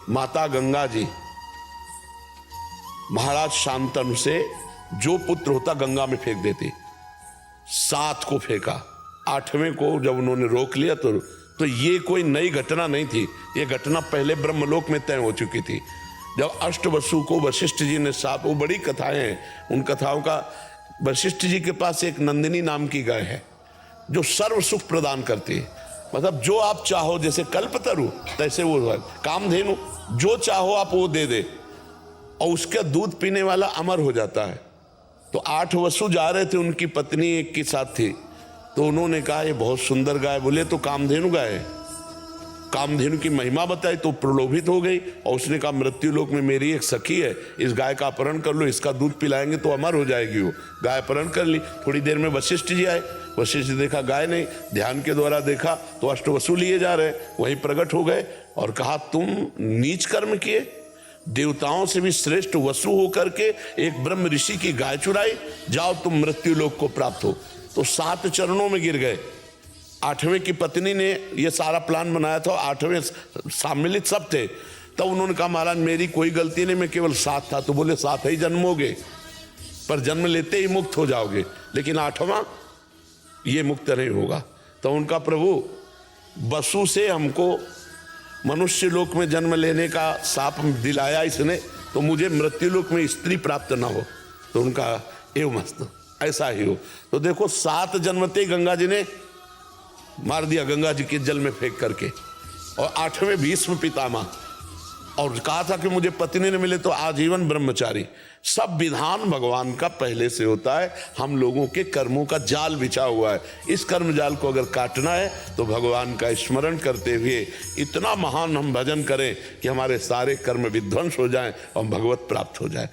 माता गंगा जी महाराज शांतनु से जो पुत्र होता गंगा में फेंक देते। 7 को फेंका, 8वें को जब उन्होंने रोक लिया तो ये कोई नई घटना नहीं थी, ये घटना पहले ब्रह्मलोक में तय हो चुकी थी। जब अष्टवसु को वशिष्ठ जी ने साथ, वो बड़ी कथाएं हैं, उन कथाओं का, वशिष्ठ जी के पास एक नंदिनी नाम की गाय है जो सर्व सुख प्रदान करती है। मतलब जो आप चाहो, जैसे कल्पतरु तैसे वो कामधेनु, जो चाहो आप वो दे दे और उसका दूध पीने वाला अमर हो जाता है। तो 8 वसु जा रहे थे, उनकी पत्नी एक के साथ थी, तो उन्होंने कहा ये बहुत सुंदर गाय, बोले तो कामधेनु गाय है। कामधेनु की महिमा बताई तो प्रलोभित हो गई और उसने कहा मृत्यु लोक में मेरी एक सखी है, इस गाय का अपहरण कर लो, इसका दूध पिलाएंगे तो अमर हो जाएगी। वो गाय अपहरण कर ली। थोड़ी देर में वशिष्ठ जी आए, वशिष्ठ जी देखा गाय नहीं, ध्यान के द्वारा देखा तो अष्टवसु लिए जा रहे, वहीं प्रकट हो गए और कहा तुम नीच कर्म किए, देवताओं से भी श्रेष्ठ वसु होकर के एक ब्रह्म ऋषि की गाय चुराई, जाओ तुम मृत्यु लोक को प्राप्त हो। तो 7 चरणों में गिर गए। 8वें की पत्नी ने ये सारा प्लान बनाया था, 8वें सम्मिलित सब थे। तब उन्होंने कहा महाराज मेरी कोई गलती नहीं, मैं केवल 7 था। तो बोले 7 ही जन्मोगे, पर जन्म लेते ही मुक्त हो जाओगे, लेकिन 8वां ये मुक्त नहीं होगा। तो उनका प्रभु वसु से हमको मनुष्य लोक में जन्म लेने का शाप दिलाया इसने, तो मुझे मृत्यु लोक में स्त्री प्राप्त ना हो। तो उनका एवं मस्त ऐसा ही हो। तो देखो 7 जन्मते गंगा जी ने मार दिया, गंगा जी के जल में फेंक करके। और 8वें भीष्म पितामह, और कहा था कि मुझे पत्नी न मिले तो आजीवन ब्रह्मचारी। सब विधान भगवान का पहले से होता है, हम लोगों के कर्मों का जाल बिछा हुआ है। इस कर्म जाल को अगर काटना है तो भगवान का स्मरण करते हुए इतना महान हम भजन करें कि हमारे सारे कर्म विध्वंस हो जाएं और भगवत प्राप्त हो जाए।